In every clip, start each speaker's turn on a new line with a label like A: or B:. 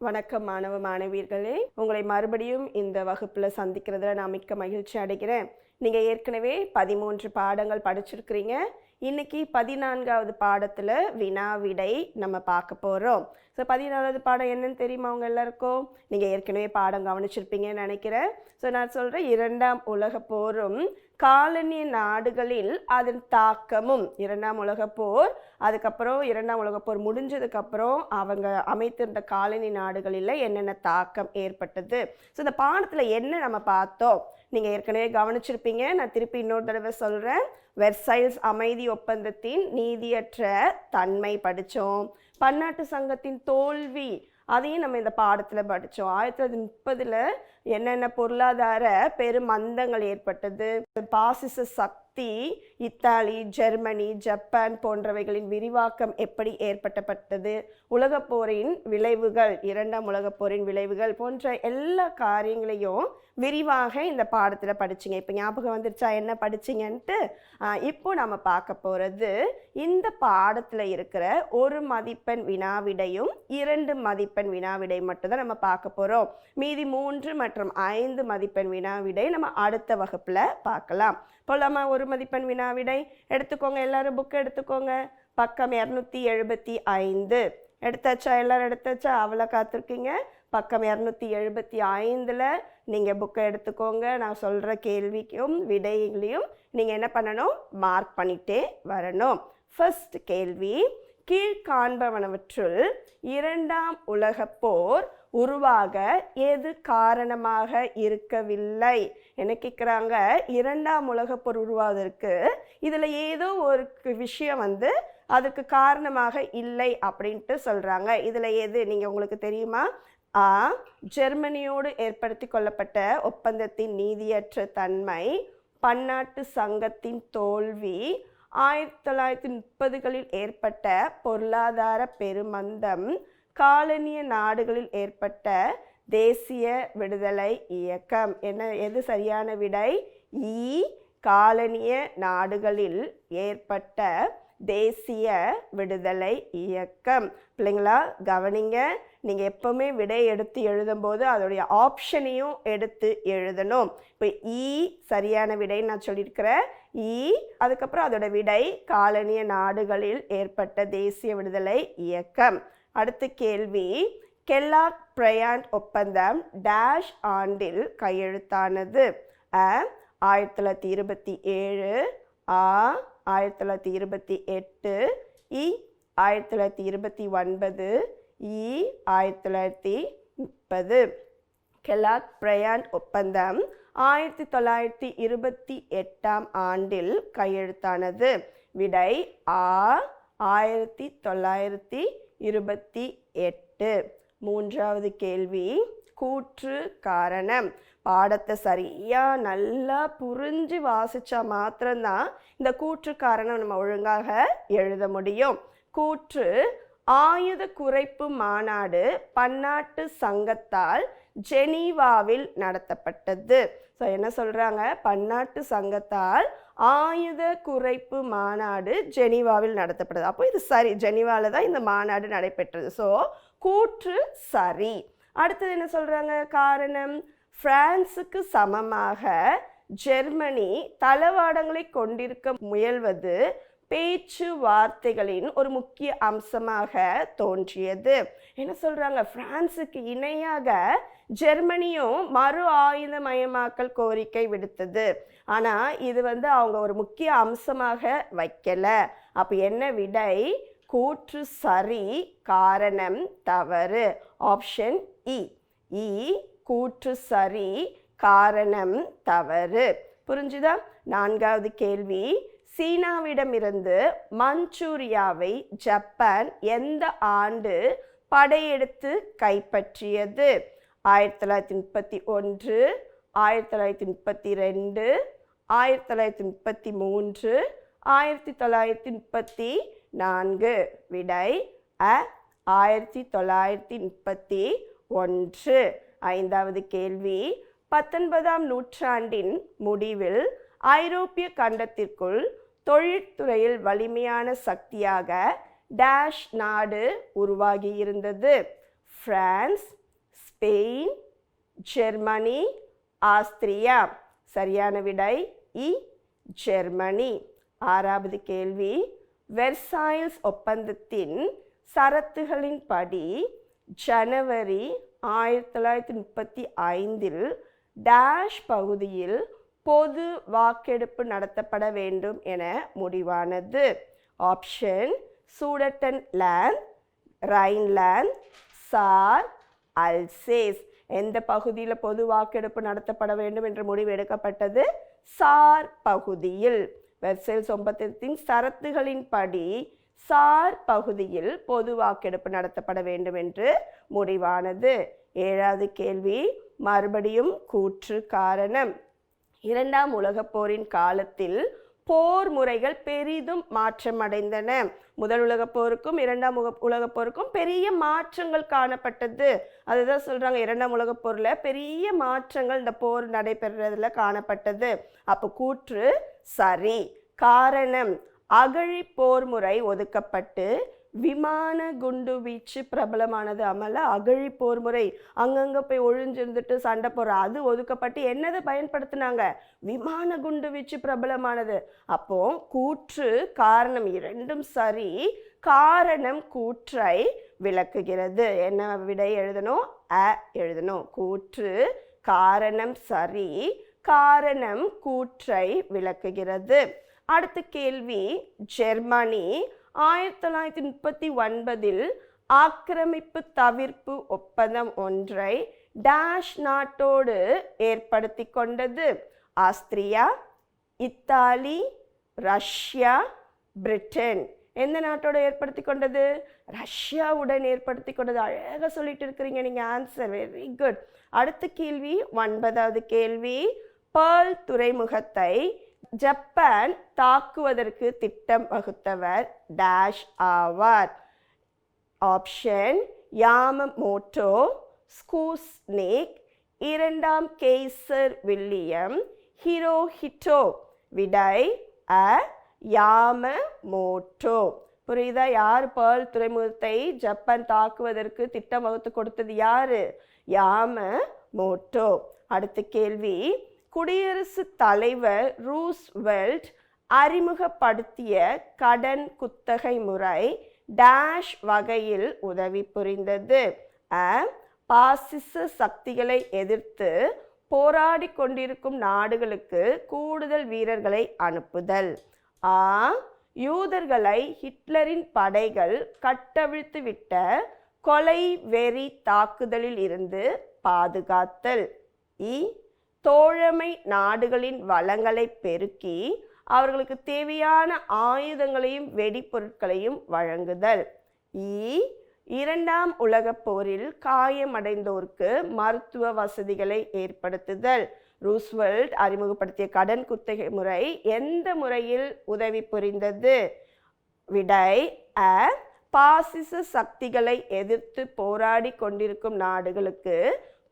A: வணக்கம் மாணவ மாணவியர்களே, உங்களை மறுபடியும் இந்த வகுப்புல சந்திக்கிறதுல நான் மிக்க மகிழ்ச்சி அடைகிறேன். நீங்க ஏற்கனவே 13 பாடங்கள் படிச்சிருக்கிறீங்க. இன்னைக்கு 14வது பாடத்துல வினா விடை நம்ம பார்க்க போறோம். 14வது பாடம் என்னன்னு தெரியுமா உங்க எல்லாருக்கும்? நீங்க ஏற்கனவே பாடம் கவனிச்சிருப்பீங்கன்னு நினைக்கிறேன். நான் சொல்றேன், 2ஆம் உலகப் போரும் காலனிய நாடுகளில் அதன் தாக்கமும். 2ஆம் உலகப் போர், அதுக்கப்புறம் 2ஆம் உலகப் போர் முடிஞ்சதுக்கப்புறம் அவங்க அமைத்திருந்த காலனி நாடுகளில் என்னென்ன தாக்கம் ஏற்பட்டது. இந்த பாடத்தில் என்ன நம்ம பார்த்தோம் நீங்கள் ஏற்கனவே கவனிச்சிருப்பீங்க. நான் திருப்பி இன்னொரு தடவை சொல்கிறேன். வெர்சைல்ஸ் அமைதி ஒப்பந்தத்தின் நீதியற்ற தன்மை படித்தோம். பன்னாட்டு சங்கத்தின் தோல்வி, அதையும் நம்ம இந்த பாடத்தில் படித்தோம். 1930 என்னென்ன பொருளாதார பெருமந்தங்கள் ஏற்பட்டது, பாசிச சக்தி இத்தாலி, ஜெர்மனி, ஜப்பான் போன்றவைகளின் விரிவாக்கம் எப்படி ஏற்பட்டப்பட்டது, உலகப்போரின் விளைவுகள், 2ஆம் உலகப்போரின் விளைவுகள் போன்ற எல்லா காரியங்களையும் விரிவாக இந்த பாடத்தில் படிச்சிங்க. இப்போ ஞாபகம் வந்துருச்சா என்ன படிச்சிங்கன்ட்டு? இப்போ நம்ம பார்க்க போகிறது இந்த பாடத்தில் இருக்கிற 1 மதிப்பெண் வினாவிடையும் 2 மதிப்பெண் வினாவிடை மட்டும்தான் நம்ம பார்க்க போகிறோம். மீதி 3 மற்றும் 5 மதிப்பெண் வினாவிடை நம்ம அடுத்த வகுப்பில் பார்க்கலாம். போலாமா? 1 மதிப்பெண் வினாவிடை எடுத்துக்கோங்க. எல்லாரும் புக் எடுத்துக்கோங்க. பக்கம் 275 எடுத்தாச்சா? எல்லாரும் எடுத்தாச்சா? அவ்வளோ காத்திருக்கீங்க. பக்கம் 275 நீங்கள் புக்கை எடுத்துக்கோங்க. நான் சொல்கிற கேள்விக்கும் விடைகளையும் நீங்கள் என்ன பண்ணணும்? மார்க் பண்ணிகிட்டே வரணும். ஃபர்ஸ்ட் கேள்வி, கீழ்காண்பவனவற்றுள் 2ஆம் உலகப் போர் உருவாக எது காரணமாக இருக்கவில்லை? என்ன கேட்குறாங்க? 2ஆம் உலகப் போர் உருவாவதற்கு இதில் ஏதோ ஒரு விஷயம் அதுக்கு காரணமாக இல்லை அப்படின்ட்டு சொல்கிறாங்க. இதில் எது நீங்கள் உங்களுக்கு தெரியுமா? ஆ, ஜெர்மனியோடு ஏற்படுத்தி கொள்ளப்பட்ட ஒப்பந்தத்தின் நீதியற்ற தன்மை, பன்னாட்டு சங்கத்தின் தோல்வி, 1930களில் ஏற்பட்ட பொருளாதார பெருமந்தம், காலனிய நாடுகளில் ஏற்பட்ட தேசிய விடுதலை இயக்கம். எது சரியான விடை? இ, காலனிய நாடுகளில் ஏற்பட்ட தேசிய விடுதலை இயக்கம். பிள்ளைங்களா கவனிங்க, நீங்கள் எப்போவுமே விடை எடுத்து எழுதும்போது அதோடைய ஆப்ஷனையும் எடுத்து எழுதணும். இப்போ இ சரியான விடைன்னு நான் சொல்லியிருக்கிறேன். இ, அதுக்கப்புறம் அதோட விடை காலனிய நாடுகளில் ஏற்பட்ட தேசிய விடுதலை இயக்கம். அடுத்த கேள்வி, கெல்லாக் பிரையாண்ட் ஒப்பந்தம் டேஷ் ஆண்டில் கையெழுத்தானது? அ, 1927, ஆ 1928, இ 1929, இ 1930. கெல்லாக் பிரையாண்ட் ஒப்பந்தம் 1928ஆம் ஆண்டில் கையெழுத்தானது. விடை ஆ 1928. மூன்றாவது கேள்வி, கூற்று காரணம். பாடத்தை சரியாக நல்லா புரிஞ்சு வாசித்தா மாத்திரம்தான் இந்த கூற்று காரணம் நம்ம ஒழுங்காக எழுத முடியும். கூற்று, ஆயுத குறைப்பு மாநாடு பன்னாட்டு சங்கத்தால் ஜெனீவாவில் நடத்தப்பட்டது. என்ன சொல்கிறாங்க? பன்னாட்டு சங்கத்தால் ஆயுத குறைப்பு மாநாடு ஜெனீவாவில் நடத்தப்பட்டது. அப்போ இது சரி, ஜெனீவாவில் தான் இந்த மாநாடு நடைபெற்றது. கூற்று சரி. அடுத்தது என்ன சொல்கிறாங்க? காரணம், பிரான்சுக்கு சமமாக ஜெர்மனி தளவாடங்களை கொண்டிருக்க முயல்வது பேச்சுவார்த்தைகளின் ஒரு முக்கிய அம்சமாக தோன்றியது. என்ன சொல்றாங்க? பிரான்சுக்கு இணையாக ஜெர்மனியும் மறு ஆயுதமயமாக்கல் கோரிக்கை விடுத்தது. ஆனா இது அவங்க ஒரு முக்கிய அம்சமாக வைக்கல. அப்ப என்ன விடை? கூற்று சரி, காரணம் தவறு. ஆப்ஷன் இ. இ, கூற்று சரி, காரணம் தவறு. புரிஞ்சுதா? நான்காவது கேள்வி, சீனாவிடமிருந்து மஞ்சூரியாவை ஜப்பான் எந்த ஆண்டு படையெடுத்து கைப்பற்றியது? 1931, 1932, 1933, 1934. விடை அ 1931. ஐந்தாவது கேள்வி, 19ஆம் நூற்றாண்டின் முடிவில் ஐரோப்பிய கண்டத்திற்குள் தொழிற்துறையில் வலிமையான சக்தியாக டேஷ் நாடு உருவாகி இருந்தது? France, Spain, Germany, Austria. சரியான விடை இ, ஜெர்மனி. ஆறாவது கேள்வி, வெர்சாயில்ஸ் ஒப்பந்தத்தின் சரத்துகளின்படி ஜனவரி 1935 டேஷ் பகுதியில் பொது வாக்கெடுப்பு நடத்தப்பட வேண்டும் என முடிவானது. Option Sudetenland, Rhineland, Saar, Alsace. எந்த பகுதியில் பொது வாக்கெடுப்பு நடத்தப்பட வேண்டும் என்ற முடிவு எடுக்கப்பட்டது? சார் பகுதியில். வெர்சைல்ஸ் ஒப்பந்தத்தின் சரத்துகளின்படி சார் பகுதியில் பொது வாக்கெடுப்பு நடத்தப்பட வேண்டும் என்று முடிவானது. ஏழாவது கேள்வி, மறுபடியும் கூற்று காரணம். இரண்டாம் உலகப் போரின் காலத்தில் போர் முறைகள் பெரிதும் மாற்றமடைந்தன. முதல் உலகப் போருக்கும் இரண்டாம் உலகப் போருக்கும் பெரிய மாற்றங்கள் காணப்பட்டது. அதுதான் சொல்றாங்க, இரண்டாம் உலகப் போர்ல பெரிய மாற்றங்கள் இந்த போர் நடைபெறுறதுல காணப்பட்டது. அப்போ கூற்று சரி. காரணம், அகழி போர் முறை ஒதுக்கப்பட்டு விமான குண்டு வீச்சு பிரபலமானது. அமல அகழி போர் முறை, அங்கங்க போய் ஒழிஞ்சிருந்துட்டு சண்டை போடுற அது ஒதுக்கப்பட்டு என்னதை பயன்படுத்தினாங்க? விமான குண்டு வீச்சு பிரபலமானது. அப்போ கூற்று காரணம் இரண்டும் சரி. காரணம் கூற்றை விளக்குகிறது. என்ன விடை எழுதணும்? அ எழுதணும். கூற்று காரணம் சரி, காரணம் கூற்றை விளக்குகிறது. அடுத்த கேள்வி, ஜெர்மனி 1939 ஆக்கிரமிப்பு தவிர்ப்பு ஒப்பந்தம் ஒன்றை டேஷ் நாட்டோடு ஏற்படுத்தி கொண்டது. Austria, Italy, Russia, Britain. எந்த நாட்டோடு ஏற்படுத்தி கொண்டது? ரஷ்யாவுடன் ஏற்படுத்தி கொண்டது. அழகாக சொல்லிட்டு இருக்கிறீங்க நீங்கள். Answer very good. அடுத்த கேள்வி, 9வது கேள்வி, பேர்ல் துறைமுகத்தை ஜப்பான் தாக்குவதற்கு திட்டம் வகுத்தவர் டேஷ் ஆவார். ஆப்ஷன் யாமமோட்டோ, ஸ்கூஸ்னிக், இரண்டாம் கெய்சர் வில்லியம், ஹிரோஹிட்டோ. விடை அ, யாமமோட்டோ. புரியுதா? யார் பேர்ல் துறைமுகத்தை ஜப்பான் தாக்குவதற்கு திட்டம் வகுத்து கொடுத்தது? யாரு? யாமமோட்டோ. அடுத்த கேள்வி, குடியரசுத் தலைவர் ரூஸ்வெல்ட் அறிமுகப்படுத்திய கடன் குத்தகை முறை டேஷ் வகையில் உதவி புரிந்தது. அ, பாசிச சக்திகளை எதிர்த்து போராடி கொண்டிருக்கும் நாடுகளுக்கு கூடுதல் வீரர்களை அனுப்புதல். ஆ, யூதர்களை ஹிட்லரின் படைகள் கட்டவிழ்த்து விட்ட கொலை வெறி தாக்குதலில் இருந்து பாதுகாத்தல். இ, தோழமை நாடுகளின் வளங்களை பெருக்கி அவர்களுக்கு தேவையான ஆயுதங்களையும் வெடிப்பொருட்களையும் வழங்குதல். இ, இரண்டாம் உலகப் போரில் காயமடைந்தோருக்கு மருத்துவ வசதிகளை ஏற்படுத்துதல். ரூஸ்வெல்ட் அறிமுகப்படுத்திய கடன் குத்தகை முறை எந்த முறையில் உதவி புரிந்தது? விடை அ, பாசிச சக்திகளை எதிர்த்து போராடி கொண்டிருக்கும் நாடுகளுக்கு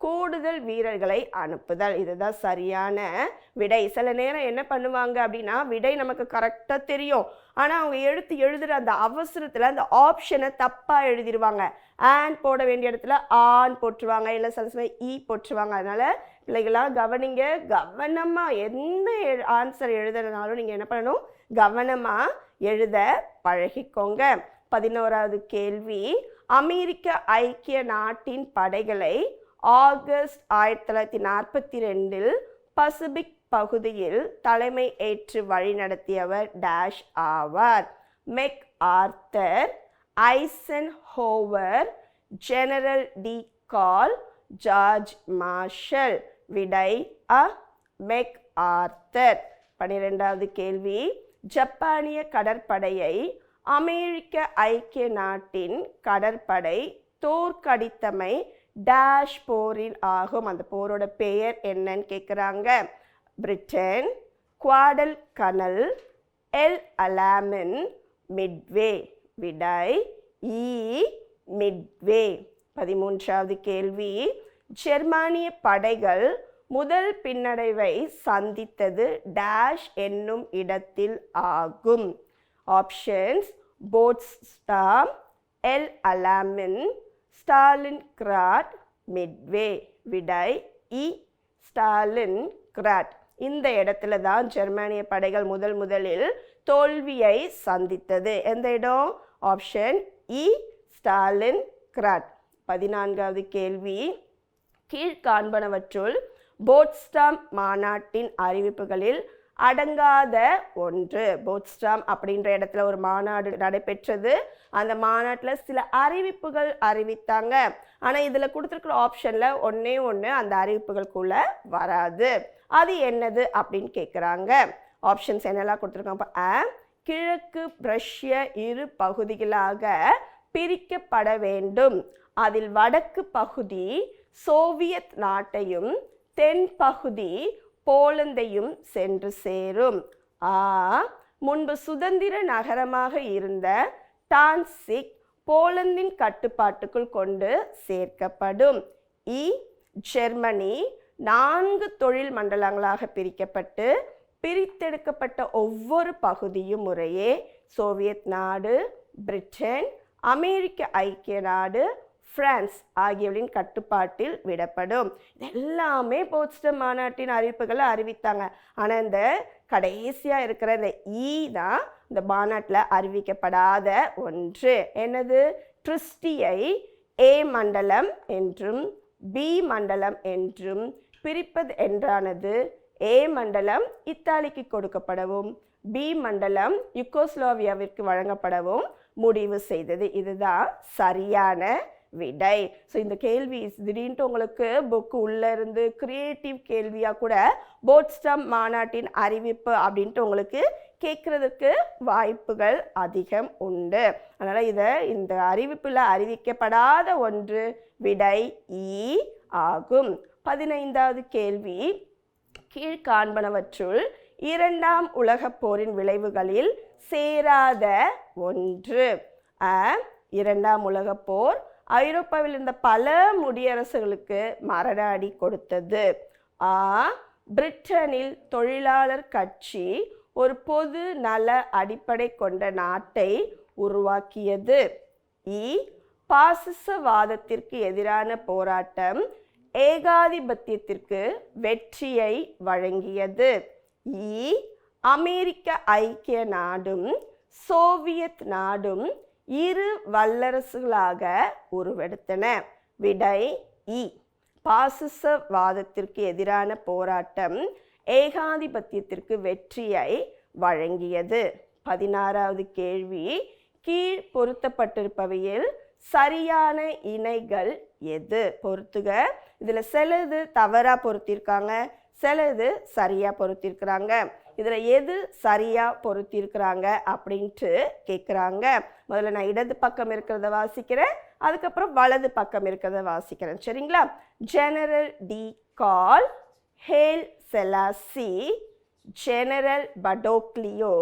A: கூடுதல் வீரர்களை அனுப்புதல். இதுதான் சரியான விடை. சில நேரம் என்ன பண்ணுவாங்க அப்படின்னா, விடை நமக்கு கரெக்டாக தெரியும், ஆனால் அவங்க எழுதுகிற அந்த அவசரத்தில் அந்த ஆப்ஷனை தப்பாக எழுதிடுவாங்க. ஆன் போட வேண்டிய இடத்துல ஆன் போட்டுருவாங்க, இல்லை சில சமயம் ஈ போட்டுருவாங்க. அதனால் பிள்ளைகளாக கவனிங்க, கவனமாக எந்த ஆன்சர் எழுதுறதுனாலும் நீங்கள் என்ன பண்ணணும்? கவனமாக எழுத பழகிக்கோங்க. 11வது கேள்வி, அமெரிக்க ஐக்கிய நாட்டின் படைகளை ஆகஸ்ட் 1942 பசிபிக் பகுதியில் தலைமை ஏற்று வழிநடத்தியவர் டேஷ் ஆவார். மெக் ஆர்த்தர், ஐசன்ஹோவர், ஜெனரல் டி கால், ஜார்ஜ் மார்ஷல். விடை அ, மெக் ஆர்த்தர். 12வது கேள்வி, ஜப்பானிய கடற்படையை அமெரிக்க ஐக்கிய நாட்டின் கடற்படை தோற்கடித்தமை டேஷ் போரில் ஆகும். அந்த போரோட பெயர் என்னன்னு கேட்குறாங்க. பிரிட்டன், குவாடல் கனல், எல் அலாமின், மிட்வே. விடை இ, மிட்வே. 13வது கேள்வி, ஜெர்மானிய படைகள் முதல் பின்னடைவை சந்தித்தது டேஷ் என்னும் இடத்தில் ஆகும். Options Potsdam, El Alamein, Stalingrad, Midway. விடை இ, ஸ்டாலின்கிராட். இந்த இடத்துல தான் ஜெர்மானிய படைகள் முதலில் தோல்வியை சந்தித்தது. எந்த இடம்? ஆப்ஷன் இ, ஸ்டாலின்கிராட். 14வது கேள்வி, கீழ்காண்பனவற்றுள் போட்ஸ்டாம் மாநாட்டின் அறிவிப்புகளில் அடங்காத ஒன்று. போட்ஸ்டாம் அப்படின்ற இடத்துல ஒரு மாநாடு நடைபெற்றது. அந்த மாநாட்டில் சில அறிவிப்புகள் அறிவித்தாங்க. ஆனால் இதில் கொடுத்துருக்குற ஆப்ஷனில் ஒன்றே ஒன்று அந்த அறிவிப்புகளுக்குள்ள வராது. அது என்னது அப்படின்னு கேட்குறாங்க. ஆப்ஷன்ஸ் என்னெல்லாம் கொடுத்துருக்காங்க? கிழக்கு பிரஷ்ய இரு பகுதிகளாக பிரிக்கப்பட வேண்டும். அதில் வடக்கு பகுதி சோவியத் நாட்டையும் தென் பகுதி போலந்தையும் சென்று சேரும். முன்பு சுதந்திர நகரமாக இருந்த டான்சிக் போலந்தின் கட்டுப்பாட்டுக்குள் கொண்டு சேர்க்கப்படும். ஜெர்மனி 4 தொழில் மண்டலங்களாக பிரிக்கப்பட்டு பிரித்தெடுக்கப்பட்ட ஒவ்வொரு பகுதியும் முறையே சோவியத் நாடு, பிரிட்டன், அமெரிக்க ஐக்கிய நாடு, பிரான்ஸ் ஆகியவற்றின் கட்டுப்பாட்டில் விடப்படும். எல்லாமே போட்ஸ்டாம் மாநாட்டின் அறிவிப்புகளை அறிவித்தாங்க. ஆனால் இந்த கடைசியாக இருக்கிற இந்த தான் இந்த மாநாட்டில் அறிவிக்கப்படாத ஒன்று. என்னது? ட்ரிஸ்டியை ஏ மண்டலம் என்றும் பி மண்டலம் என்றும் பிரிப்பது என்றானது ஏ மண்டலம் இத்தாலிக்கு கொடுக்கப்படவும் பி மண்டலம் யுகோஸ்லாவியாவிற்கு வழங்கப்படவும் முடிவு செய்தது. இதுதான் சரியான விடை. ஸோ இந்த கேள்வி திடீர்னு உங்களுக்கு புக்கு உள்ளே இருந்து கிரியேட்டிவ் கேள்வியாக கூட போட்ஸ்டாம் மாநாட்டின் அறிவிப்பு அப்படின்ட்டு உங்களுக்கு கேட்குறதுக்கு வாய்ப்புகள் அதிகம் உண்டு. அதனால் இந்த அறிவிப்பில் அறிவிக்கப்படாத ஒன்று விடை இ ஆகும். 15வது கேள்வி, கீழ்காண்பனவற்றுள் 2ஆம் உலகப் போரின் விளைவுகளில் சேராத ஒன்று. 2ஆம் உலகப் போர் ஐரோப்பாவில் இருந்த பல முடியரசுகளுக்கு மரண அடி கொடுத்தது. பிரிட்டனில் தொழிலாளர் கட்சி ஒரு பொது நல அடிப்படை கொண்ட நாட்டை உருவாக்கியது. பாசிசவாதத்திற்கு எதிரான போராட்டம் ஏகாதிபத்தியத்திற்கு வெற்றியை வழங்கியது. அமெரிக்க ஐக்கிய நாடும் சோவியத் நாடும் இரு வல்லரசுகளாக உருவெடுத்தன. விடை இ, பாசிசவாதத்திற்கு எதிரான போராட்டம் ஏகாதிபத்தியத்திற்கு வெற்றியை வழங்கியது. 16வது கேள்வி, கீழ் பொருத்தப்பட்டிருப்பவையில் சரியான இணைகள் எது? பொறுத்துக. இதில் சிலது தவறா பொருத்திருக்காங்க, சிலது சரியா பொருத்திருக்கிறாங்க. இதில் எது சரியா பொருத்திருக்கிறாங்க அப்படின்ட்டு கேட்குறாங்க. முதல்ல நான் இடது பக்கம் இருக்கிறத வாசிக்கிறேன், அதுக்கப்புறம் வலது பக்கம் இருக்கிறத வாசிக்கிறேன். சரிங்களா? ஜெனரல் டி கால், ஹேல் செலாசி, ஜெனரல் படோக்லியோ,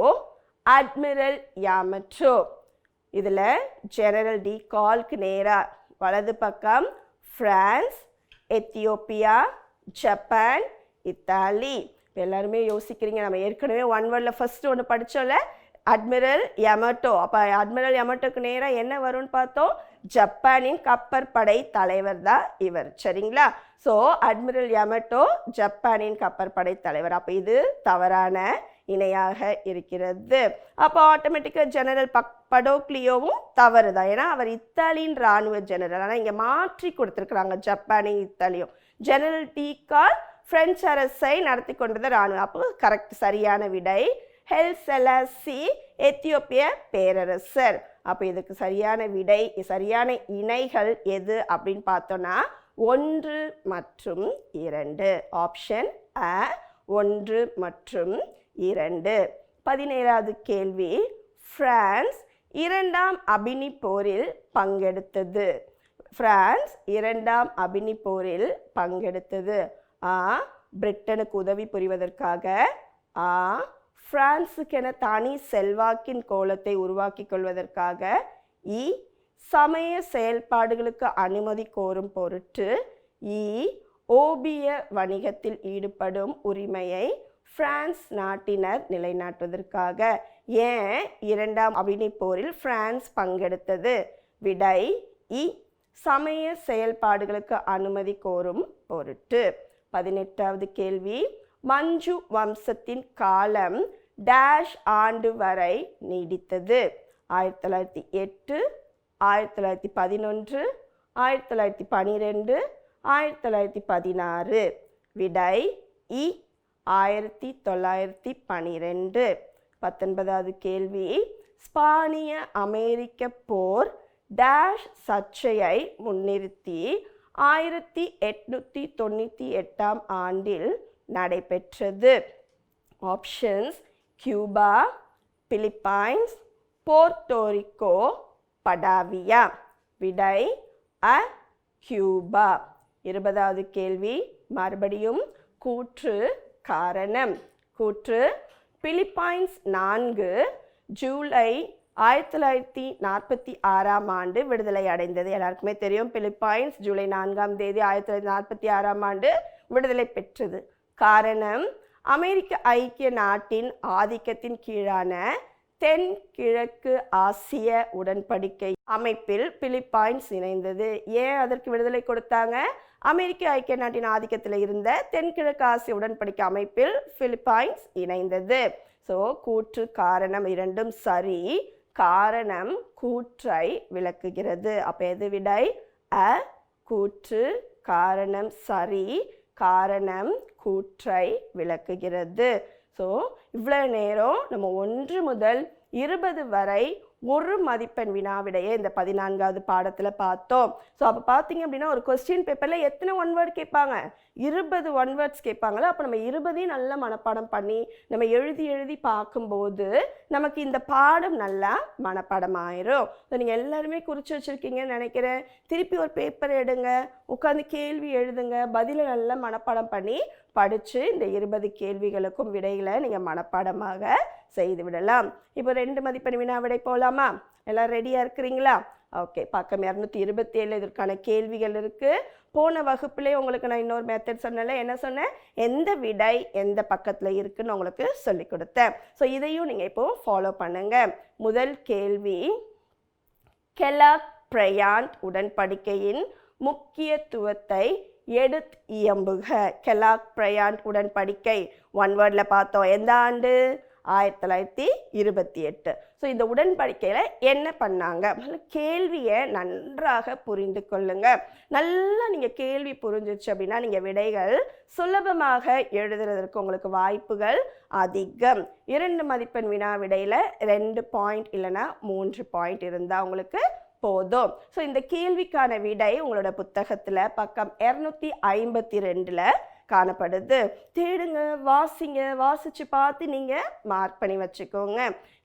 A: அட்மிரல் யாமட்டோ. இதில் ஜெனரல் டி கால்க்கு நேராக வலது பக்கம் பிரான்ஸ், எத்தியோப்பியா, ஜப்பான், இத்தாலி. இப்போ எல்லாருமே யோசிக்கிறீங்க, நம்ம ஏற்கனவே ஒன் வேர்டில் ஃபர்ஸ்ட் ஒன்று படித்தோம்ல, அட்மிரல் யமட்டோ. அப்போ அட்மிரல் யமட்டோக்கு நேராக என்ன வரும்னு பார்த்தோம்? ஜப்பானின் கப்பற்படை தலைவர் தான் இவர். சரிங்களா? ஸோ அட்மிரல் யமட்டோ ஜப்பானின் கப்பற்படை தலைவர். அப்போ இது தவறான இணையாக இருக்கிறது. அப்போ ஆட்டோமேட்டிக்காக ஜெனரல் படோக்லியோவும் தவறு தான், ஏன்னா அவர் இத்தாலியின் இராணுவ ஜெனரல். ஆனால் இங்கே மாற்றி கொடுத்துருக்குறாங்க ஜப்பானையும் இத்தாலியும். ஜெனரல் டி கால் பிரெஞ்சு அரசை நடத்தி கொண்டது இராணுவம். அப்போ கரெக்ட், சரியான விடை ஹெல் செலாசி எத்தியோப்பிய பேரரசர். அப்போ இதுக்கு சரியான விடை, சரியான இணைகள் எது அப்படின்னு பார்த்தோன்னா 1 மற்றும் 2. ஆப்ஷன் அ 1 மற்றும் 2. 17வது கேள்வி, பிரான்ஸ் 2ஆம் அபினி போரில் பங்கெடுத்தது. பிரான்ஸ் 2ஆம் அபினி போரில் பங்கெடுத்தது. பிரிட்டனுக்கு உதவி புரிவதற்காக, பிரான்ஸுக்கென தனி செல்வாக்கின் கோலத்தை உருவாக்கி கொள்வதற்காக, சமய செயல்பாடுகளுக்கு அனுமதி கோரும் பொருட்டு, ஓபிய வணிகத்தில் ஈடுபடும் உரிமையை பிரான்ஸ் நாட்டினர் நிலைநாட்டுவதற்காக. ஏன் 2ஆம் அபினி போரில் பிரான்ஸ் பங்கெடுத்தது? விடை இ, சமய செயல்பாடுகளுக்கு அனுமதி கோரும் பொருட்டு. 18வது கேள்வி, மஞ்சு வம்சத்தின் காலம் டேஷ் ஆண்டு வரை நீடித்தது? 1908, 1911, 1912, 1916. விடை இ 1912. 19வது கேள்வி, ஸ்பானிய அமெரிக்க போர் டேஷ் சர்ச்சையை முன்னிறுத்தி 1898 ஆண்டில் நடைபெற்றது? Options: Cuba, Philippines, Puerto Rico, Batavia. விடை அ கியூபா. 20வது கேள்வி, மறுபடியும் கூற்று காரணம். கூற்று: பிலிப்பைன்ஸ் 4 ஜூலை 1946 ஆண்டு விடுதலை அடைந்தது. எல்லாருக்குமே தெரியும், பிலிப்பைன்ஸ் ஜூலை 4 1946 ஆண்டு விடுதலை பெற்றது. காரணம்: அமெரிக்க ஐக்கிய நாட்டின் ஆதிக்கத்தின் கீழான தென்கிழக்கு ஆசிய உடன்படிக்கை அமைப்பில் பிலிப்பைன்ஸ் இணைந்தது. ஏன் அதற்கு விடுதலை கொடுத்தாங்க? அமெரிக்க ஐக்கிய நாட்டின் ஆதிக்கத்தில் இருந்த தென்கிழக்கு ஆசிய உடன்படிக்கை அமைப்பில் பிலிப்பைன்ஸ் இணைந்தது. ஸோ கூற்று காரணம் இரண்டும் சரி. காரணம் கூற்றை விளக்குகிறது. அப்போ எது விடை? அ கூற்று காரணம் சரி. காரணம் கூற்றை விளக்குகிறது. ஸோ இவ்வளோ நேரம் நம்ம 1 முதல் 20 வரை ஒரு மதிப்பெண் வினாவிடையே இந்த 14வது பாடத்தில் பார்த்தோம். ஸோ அப்போ பார்த்தீங்க அப்படின்னா ஒரு கொஸ்டின் பேப்பரில் எத்தனை ஒன் வேர்ட் கேட்பாங்க? 20 ஒன் வேர்ட்ஸ் கேட்பாங்களா? அப்போ நம்ம 20ஐயும் நல்லா மனப்பாடம் பண்ணி நம்ம எழுதி பார்க்கும்போது நமக்கு இந்த பாடம் நல்லா மனப்பாடம் ஆயிரும். ஸோ நீங்கள் எல்லாருமே குறித்து வச்சுருக்கீங்கன்னு நினைக்கிறேன். திருப்பி ஒரு பேப்பர் எடுங்க, உட்காந்து கேள்வி எழுதுங்க, பதிலை நல்லா மனப்பாடம் பண்ணி படித்து இந்த 20 கேள்விகளுக்கும் விடைகளை நீங்கள் மனப்பாடமாக செய்து விடலாம். இப்போ 2 மதிப்பெண் வினா விடை போகலாமா? எல்லாம் ரெடியாக இருக்கிறீங்களா? ஓகே, பக்கம் 227 இதற்கான கேள்விகள் இருக்குது. போன வகுப்புலேயே உங்களுக்கு நான் இன்னொரு மெத்தட் சொன்னல, என்ன சொன்னேன்? எந்த விடை எந்த பக்கத்தில் இருக்குன்னு உங்களுக்கு சொல்லி கொடுத்தேன். ஸோ இதையும் நீங்கள் இப்போ ஃபாலோ பண்ணுங்க. முதல் கேள்வி, கெலாக் பிரயாண்ட் உடன்படிக்கையின் முக்கியத்துவத்தை எடுத்து இயம்புக. கெலாக் பிரயாண்ட் உடன்படிக்கை ஒன் வேர்டில் பார்த்தோம். எந்த ஆண்டு? 1928. ஸோ இந்த உடன்படிக்கையில் என்ன பண்ணாங்க? கேள்வியை நன்றாக புரிந்து கொள்ளுங்க. நல்லா நீங்கள் கேள்வி புரிஞ்சிச்சு அப்படின்னா நீங்கள் விடைகள் சுலபமாக எழுதுறதற்கு உங்களுக்கு வாய்ப்புகள் அதிகம். 2 மதிப்பெண் வினா விடையில் 2 பாயிண்ட் இல்லைன்னா 3 பாயிண்ட் இருந்தால் உங்களுக்கு போதும். ஸோ இந்த கேள்விக்கான விடை உங்களோட புத்தகத்தில் பக்கம் 252 காணப்படுது. தேடுங்க, வாசிங்க, வாசிச்சு பார்த்து நீங்கள் மார்க் பண்ணி வச்சுக்கோங்க.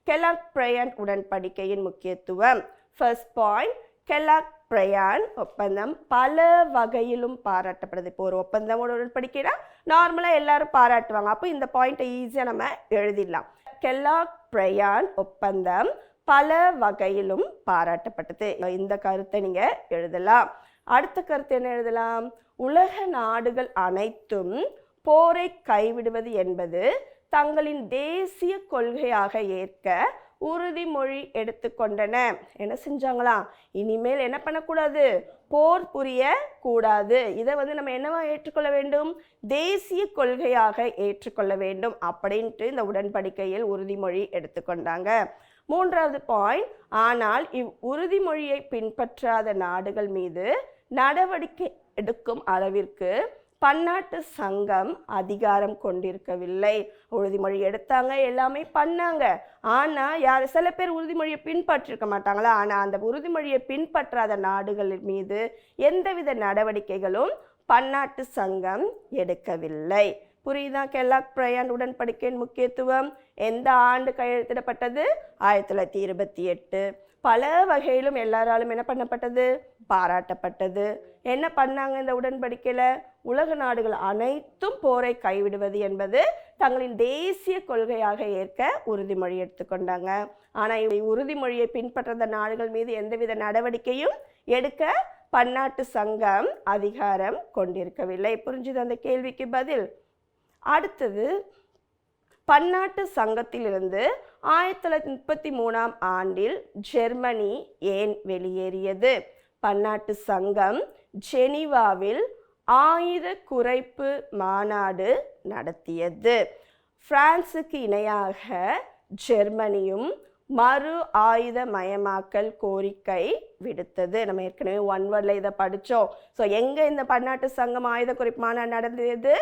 A: கெலாக் பிரயாண்ட் உடன்படிக்கையின் முக்கியத்துவம். ஃபர்ஸ்ட் பாயிண்ட், கெலாக் பிரயாண்ட் ஒப்பந்தம் பல வகையிலும் பாராட்டப்படுது. இப்போ ஒரு ஒப்பந்தம் உடன்படிக்கைனா நார்மலாக எல்லாரும் பாராட்டுவாங்க. அப்போ இந்த பாயிண்ட்டை ஈஸியாக நம்ம எழுதிடலாம். கெலாக் பிரயாண்ட் ஒப்பந்தம் பல வகையிலும் பாராட்டப்பட்டது. இந்த கருத்தை நீங்கள் எழுதலாம். அடுத்த கருத்து என்ன எழுதலாம்? உலக நாடுகள் அனைத்தும் போரை கைவிடுவது என்பது தங்களின் தேசிய கொள்கையாக ஏற்க உறுதிமொழி எடுத்துக்கொண்டன. என்ன செஞ்சாங்களா? இனிமேல் என்ன பண்ணக்கூடாது? போர் புரிய கூடாது. இதை நம்ம என்னவா ஏற்றுக்கொள்ள வேண்டும்? தேசிய கொள்கையாக ஏற்றுக்கொள்ள வேண்டும் அப்படின்ட்டு இந்த உடன்படிக்கையில் உறுதிமொழி எடுத்துக்கொண்டாங்க. 3வது பாயிண்ட், ஆனால் உறுதிமொழியை பின்பற்றாத நாடுகள் மீது நடவடிக்கை எடுக்கும் அளவிற்கு பன்னாட்டு சங்கம் அதிகாரம் கொண்டிருக்கவில்லை. உறுதிமொழி எடுத்தாங்க, எல்லாமே பண்ணாங்க. ஆனால் சில பேர் உறுதிமொழியை பின்பற்றிருக்க மாட்டாங்களா? ஆனால் அந்த உறுதிமொழியை பின்பற்றாத நாடுகள் மீது எந்தவித நடவடிக்கைகளும் பன்னாட்டு சங்கம் எடுக்கவில்லை. புரியுதா? கெலாக் பிரயாண்ட் உடன்படிக்கையின் முக்கியத்துவம். எந்த ஆண்டு கையெழுத்திடப்பட்டது? 1928. பல வகையிலும் எல்லாராலும் என்ன பண்ணப்பட்டது? பாராட்டப்பட்டது. என்ன பண்ணாங்க இந்த உடன்படிக்கையில்? உலக நாடுகள் அனைத்தும் போரை கைவிடுவது என்பது தங்களின் தேசிய கொள்கையாக ஏற்க உறுதிமொழி எடுத்துக்கொண்டாங்க. ஆனால் உறுதிமொழியை பின்பற்றாத நாடுகள் மீது எந்தவித நடவடிக்கையும் எடுக்க பன்னாட்டு சங்கம் அதிகாரம் கொண்டிருக்கவில்லை. புரிஞ்சுது அந்த கேள்விக்கு பதில்? அடுத்தது, பன்னாட்டு சங்கத்திலிருந்து 1933 ஆண்டில் ஜெர்மனி ஏன் வெளியேறியது? பன்னாட்டு சங்கம் ஜெனீவாவில் ஆயுத குறைப்பு மாநாடு நடத்தியது? பிரான்சுக்கு இணையாக ஜெர்மனியும் மறு ஆயுதமயமாக்கல் கோரிக்கை விடுத்தது. நம்ம ஏற்கனவே ஒன் வேர்டில் இதை படித்தோம். ஸோ எங்கே இந்த பன்னாட்டு சங்கம் ஆயுத குறைப்பு மாநாடு நடந்தது?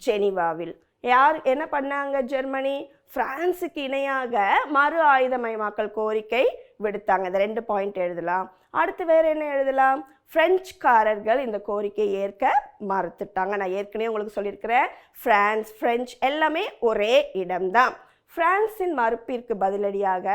A: ஜெனீவாவில். யார் என்ன பண்ணாங்க? ஜெர்மனி பிரான்சுக்கு இணையாக மறு ஆயுதமயமாக்கல் கோரிக்கை விடுத்தாங்க. இந்த 2 பாயிண்ட் எழுதலாம். அடுத்து வேற என்ன எழுதலாம்? பிரெஞ்சுக்காரர்கள் இந்த கோரிக்கையை ஏற்க மறுத்துட்டாங்க. நான் ஏற்கனவே உங்களுக்கு சொல்லியிருக்கிறேன், பிரான்ஸ் பிரெஞ்சு எல்லாமே ஒரே இடம்தான். பிரான்சின் மறுப்பிற்கு பதிலடியாக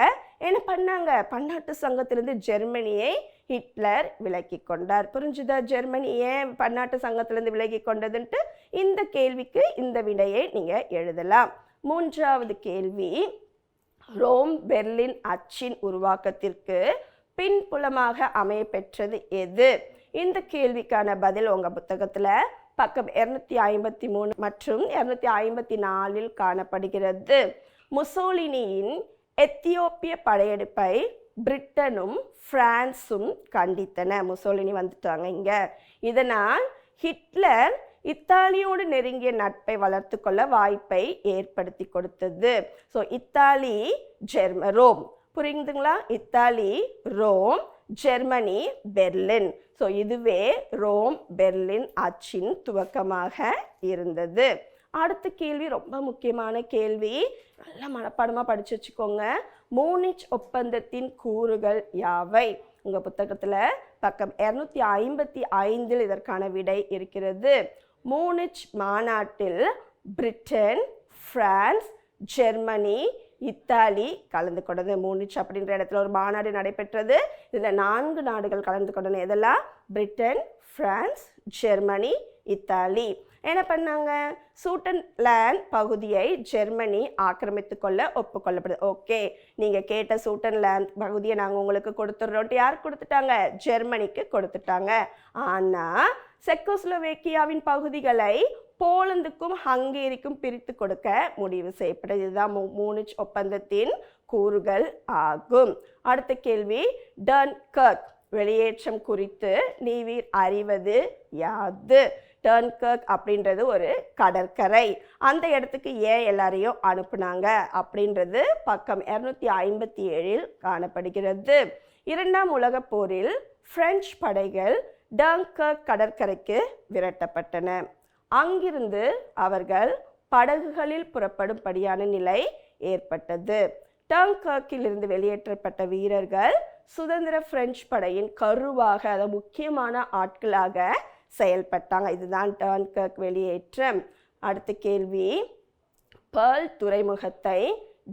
A: என்ன பண்ணாங்க? பன்னாட்டு சங்கத்திலிருந்து ஜெர்மனியை ஹிட்லர் விலக்கி கொண்டார். புரிஞ்சுதா? ஜெர்மனி ஏன் பன்னாட்டு சங்கத்திலிருந்து விலகி கொண்டதுன்ட்டு இந்த கேள்விக்கு இந்த விடையை நீங்க எழுதலாம். 3வது கேள்வி, ரோம் பெர்லின் அச்சின் உருவாக்கத்திற்கு பின்புலமாக அமைய பெற்றது எது? இந்த கேள்விக்கான பதில் உங்க புத்தகத்துல பக்கம் 253 மற்றும் 254 காணப்படுகிறது. முசோலினியின் எத்தியோப்பிய படையெடுப்பை பிரிட்டனும் பிரான்சும் கண்டித்தன. முசோலினி வந்துட்டாங்க இங்க. இதனால் ஹிட்லர் இத்தாலியோடு நெருங்கிய நட்பை வளர்த்து கொள்ள வாய்ப்பை ஏற்படுத்தி கொடுத்தது. ஸோ இத்தாலி ரோம், புரியுதுங்களா? Italy Rome, Germany Berlin. So இதுவே ரோம் பெர்லின் ஆட்சியின் துவக்கமாக இருந்தது. அடுத்த கேள்வி ரொம்ப முக்கியமான கேள்வி, நல்லா மனப்பாடமாக படிச்சு வச்சுக்கோங்க. மூனிச் ஒப்பந்தத்தின் கூறுகள் யாவை? உங்கள் புத்தகத்தில் பக்கம் 255 இதற்கான விடை இருக்கிறது. மூனிச் மாநாட்டில் பிரிட்டன், பிரான்ஸ், ஜெர்மனி, இத்தாலி கலந்து கொண்டது. மூனிச் அப்படின்ற இடத்துல ஒரு மாநாடு நடைபெற்றது. இதில் 4 நாடுகள் கலந்து கொண்டன. இதெல்லாம் பிரிட்டன், பிரான்ஸ், ஜெர்மனி, இத்தாலி. என்ன பண்ணாங்க? சூட்டன்லேண்ட் பகுதியை ஜெர்மனி ஆக்கிரமித்து கொள்ள ஒப்புக்கொள்ளப்படுது. ஓகே, நீங்கள் கேட்ட சூட்டன்லேண்ட் பகுதியை நாங்கள் உங்களுக்கு கொடுத்துட்றோன்ட்டு யார் கொடுத்துட்டாங்க? ஜெர்மனிக்கு கொடுத்துட்டாங்க. ஆனால் செக்கோஸ்லோவேக்கியாவின் பகுதிகளை போலந்துக்கும் ஹங்கேரிக்கும் பிரித்து கொடுக்க முடிவு செய்யப்பட்டது. இதுதான் மூனிச் ஒப்பந்தத்தின் கூறுகள் ஆகும். அடுத்த கேள்வி, டன்கர்க் வெளியேற்றம் குறித்து நீவீர் அறிவது யாது? டன்கர்க் அப்படின்றது ஒரு கடற்கரை. அந்த இடத்துக்கு ஏன் எல்லாரையும் அனுப்புனாங்க அப்படின்றது பக்கம் 257 காணப்படுகிறது. 2ஆம் உலகப் போரில் பிரெஞ்சு படைகள் டன்கர்க் கடற்கரைக்கு விரட்டப்பட்டன. அங்கிருந்து அவர்கள் படகுகளில் புறப்படும்படியான நிலை ஏற்பட்டது. டன்கர்க்கில் இருந்து வெளியேற்றப்பட்ட வீரர்கள் சுதந்திர பிரெஞ்சு படையின் கருவாக, அதாவது முக்கியமான ஆட்களாக செயல்பட்டாங்க. இதுதான் டன்கர்க் வெளியேற்றம். அடுத்த கேள்வி, பேர்ல் துறைமுகத்தை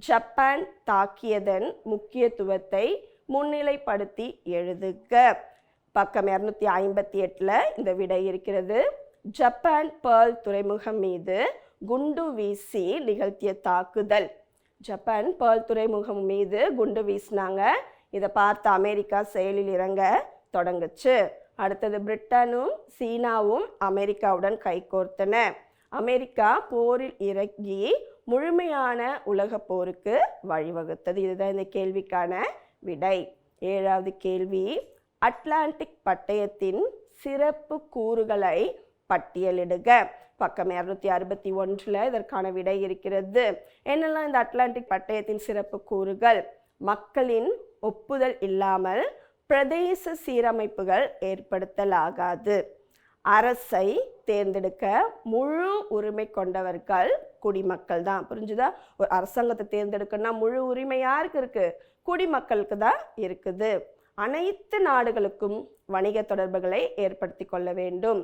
A: ஜப்பான் தாக்கியதன் முக்கியத்துவத்தை முன்னிலைப்படுத்தி எழுதுக. பக்கம் 258 இந்த விடை இருக்கிறது. ஜப்பான் பேர்ல் துறைமுகம் மீது குண்டு வீசி நிகழ்த்திய தாக்குதல். ஜப்பான் பேர்ல் துறைமுகம் மீது குண்டு வீசினாங்க. இதை பார்த்து அமெரிக்கா செயலில் இறங்க தொடங்குச்சு. அடுத்தது பிரிட்டனும் சீனாவும் அமெரிக்காவுடன் கைகோர்த்தன. அமெரிக்கா போரில் இறங்கி முழுமையான உலக போருக்கு வழிவகுத்தது. இதுதான் இந்த கேள்விக்கான விடை. 7வது கேள்வி, அட்லாண்டிக் பட்டயத்தின் சிறப்பு கூறுகளை பட்டியலிடுக. பக்கம் 261 இதற்கான விடை இருக்கிறது. என்னெல்லாம் இந்த அட்லாண்டிக் பட்டயத்தின் சிறப்பு கூறுகள்? மக்களின் ஒப்புதல் இல்லாமல் பிரதேச சீரமைப்புகள் ஏற்படுத்தலாகாது. அரசை தேர்ந்தெடுக்க முழு உரிமை கொண்டவர்கள் குடிமக்கள் தான். புரிஞ்சுதா? ஒரு அரசாங்கத்தை தேர்ந்தெடுக்கணும்னா முழு உரிமை யாருக்கு இருக்கு? குடிமக்களுக்கு தான் இருக்குது. அனைத்து நாடுகளுக்கும் வணிக தொடர்புகளை ஏற்படுத்தி கொள்ள வேண்டும்.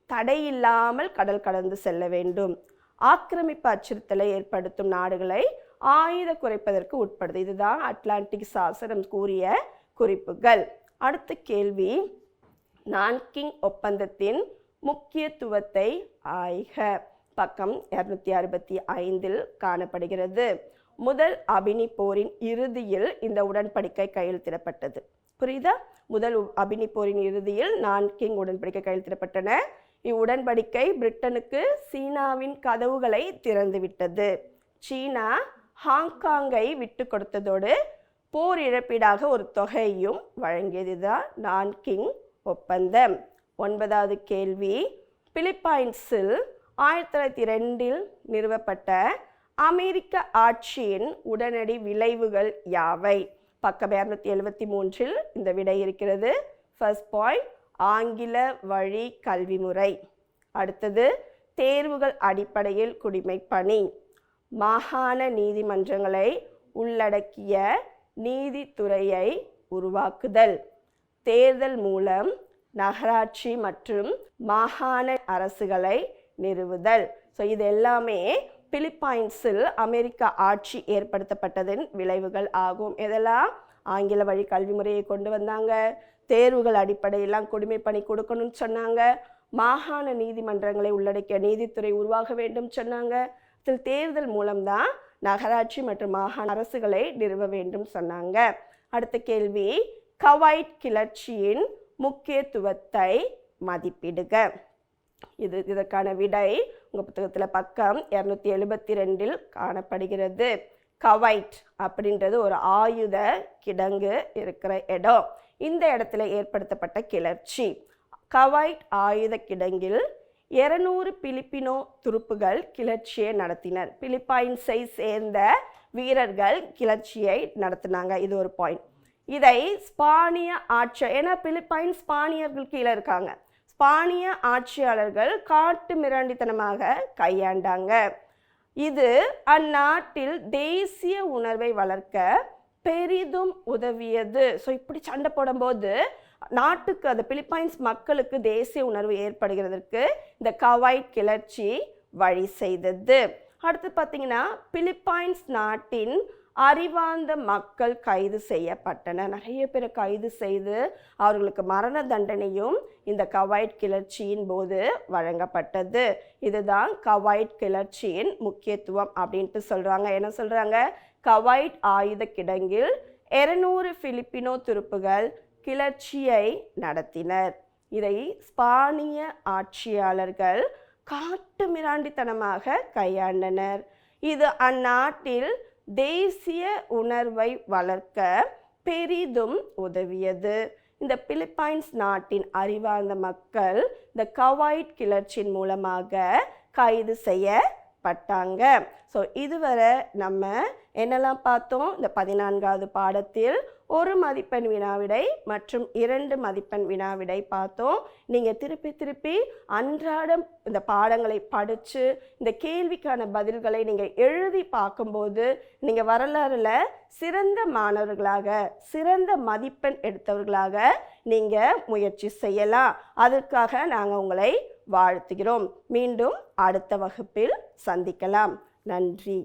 A: தடையில்லாமல் கடல் கடந்து செல்ல வேண்டும். ஆக்கிரமிப்பு அச்சுறுத்தலை ஏற்படுத்தும் நாடுகளை ஆயுத குறைப்பதற்கு உட்படுது. இதுதான் அட்லாண்டிக் சாசனம் கூறிய குறிப்புகள். அடுத்த கேள்வி, நான்கிங் ஒப்பந்தத்தின் முக்கியத்துவத்தை ஆய்க. பக்கம் 265 காணப்படுகிறது. முதல் அபினி போரின் இறுதியில் இந்த உடன்படிக்கை கையெழுத்திடப்பட்டது. புரியுதா? முதல் அபினி போரின் இறுதியில் நான்கிங் உடன்படிக்கை கையெழுத்திடப்பட்டன. இவ்வுடன்படிக்கை பிரிட்டனுக்கு சீனாவின் கதவுகளை திறந்துவிட்டது. சீனா ஹாங்காங்கை விட்டு கொடுத்ததோடு போர் இழப்பீடாக ஒரு தொகையும் வழங்கியது. தான் நான்கிங் ஒப்பந்தம். 9வது கேள்வி, பிலிப்பைன்ஸில் 1902 நிறுவப்பட்ட அமெரிக்க ஆட்சியின் உடனடி விளைவுகள் யாவை? பக்கம் 273 இந்த விடை இருக்கிறது. ஃபர்ஸ்ட் பாயிண்ட், ஆங்கில வழி கல்வி முறை. அடுத்தது, தேர்வுகள் அடிப்படையில் குடிமைப் பணி. மாகாண நீதிமன்றங்களை உள்ளடக்கிய நீதித்துறையை உருவாக்குதல். தேர்தல் மூலம் நகராட்சி மற்றும் மாகாண அரசுகளை நிறுவுதல். ஸோ இது எல்லாமே பிலிப்பைன்ஸில் அமெரிக்க ஆட்சி ஏற்படுத்தப்பட்டதின் விளைவுகள் ஆகும். இதெல்லாம் ஆங்கில வழி கல்வி முறையை கொண்டு வந்தாங்க, தேர்வுகள் அடிப்படையெல்லாம் குடிமை பணி கொடுக்கணும்னு சொன்னாங்க, மாகாண நீதிமன்றங்களை உள்ளடக்கிய நீதித்துறை உருவாக வேண்டும் சொன்னாங்க, இதில் தேர்தல் மூலம்தான் நகராட்சி மற்றும் மாகாண அரசுகளை நிறுவ வேண்டும் சொன்னாங்க. அடுத்த கேள்வி, குவைட் கிளர்ச்சியின் முக்கியத்துவத்தை மதிப்பிடுக. இதற்கான விடை உங்கள் புத்தகத்தில் பக்கம் 272 காணப்படுகிறது. குவைட் அப்படின்றது ஒரு ஆயுத கிடங்கு இருக்கிற இடம். இந்த இடத்துல ஏற்படுத்தப்பட்ட கிளர்ச்சி. குவைட் ஆயுத கிடங்கில் 200 பிலிப்பினோ துருப்புகள் கிளர்ச்சியை நடத்தினர். பிலிப்பைன்ஸை சேர்ந்த வீரர்கள் கிளர்ச்சியை நடத்தினாங்க. இது ஒரு பாயிண்ட். இதை ஸ்பானிய ஆட்சி, ஏன்னா பிலிப்பைன்ஸ் ஸ்பானியர்கள் கீழே இருக்காங்க, ஸ்பானிய ஆட்சியாளர்கள் காட்டு மிராண்டித்தனமாக கையாண்டாங்க. இது அந்நாட்டில் தேசிய உணர்வை வளர்க்க பெரிதும் உதவியது. ஸோ இப்படி சண்டை போடும்போது நாட்டுக்கு, அந்த பிலிப்பைன்ஸ் மக்களுக்கு தேசிய உணர்வு ஏற்படுகிறதுக்கு இந்த குவைட் கிளர்ச்சி வழி செய்தது. அடுத்து பார்த்தீங்கன்னா, பிலிப்பைன்ஸ் நாட்டின் அறிவார்ந்த மக்கள் கைது செய்யப்பட்டனர். நிறைய பேரை கைது செய்து அவர்களுக்கு மரண தண்டனையும் இந்த குவைட் கிளர்ச்சியின் போது வழங்கப்பட்டது. இதுதான் குவைட் கிளர்ச்சியின் முக்கியத்துவம் அப்படின்ட்டு சொல்றாங்க. என்ன சொல்றாங்க? குவைட் ஆயுத கிடங்கில் 200 பிலிப்பினோ துருப்புகள் கிளர்ச்சியை நடத்தினர். இதை ஸ்பானிய ஆட்சியாளர்கள் காட்டு மிராண்டித்தனமாக கையாண்டனர். இது அந்நாட்டில் தேசிய உணர்வை வளர்க்க பெரிதும் உதவியது. இந்த பிலிப்பைன்ஸ் நாட்டின் அறிவார்ந்த மக்கள் இந்த குவைட் கிளர்ச்சியின் மூலமாக கைது செய்யப்பட்டாங்க. ஸோ இதுவரை நம்ம என்னெல்லாம் பார்த்தோம்? இந்த 14வது பாடத்தில் 1 மதிப்பெண் வினாவிடை மற்றும் 2 மதிப்பெண் வினாவிடை பார்த்தோம். நீங்கள் திருப்பி அன்றாடம் இந்த பாடங்களை படித்து இந்த கேள்விக்கான பதில்களை நீங்கள் எழுதி பார்க்கும்போது நீங்கள் வரலாறுல சிறந்த மாணவர்களாக, சிறந்த மதிப்பெண் எடுத்தவர்களாக நீங்கள் முயற்சி செய்யலாம். அதற்காக நாங்கள் உங்களை வாழ்த்துகிறோம். மீண்டும் அடுத்த வகுப்பில் சந்திக்கலாம். நன்றி.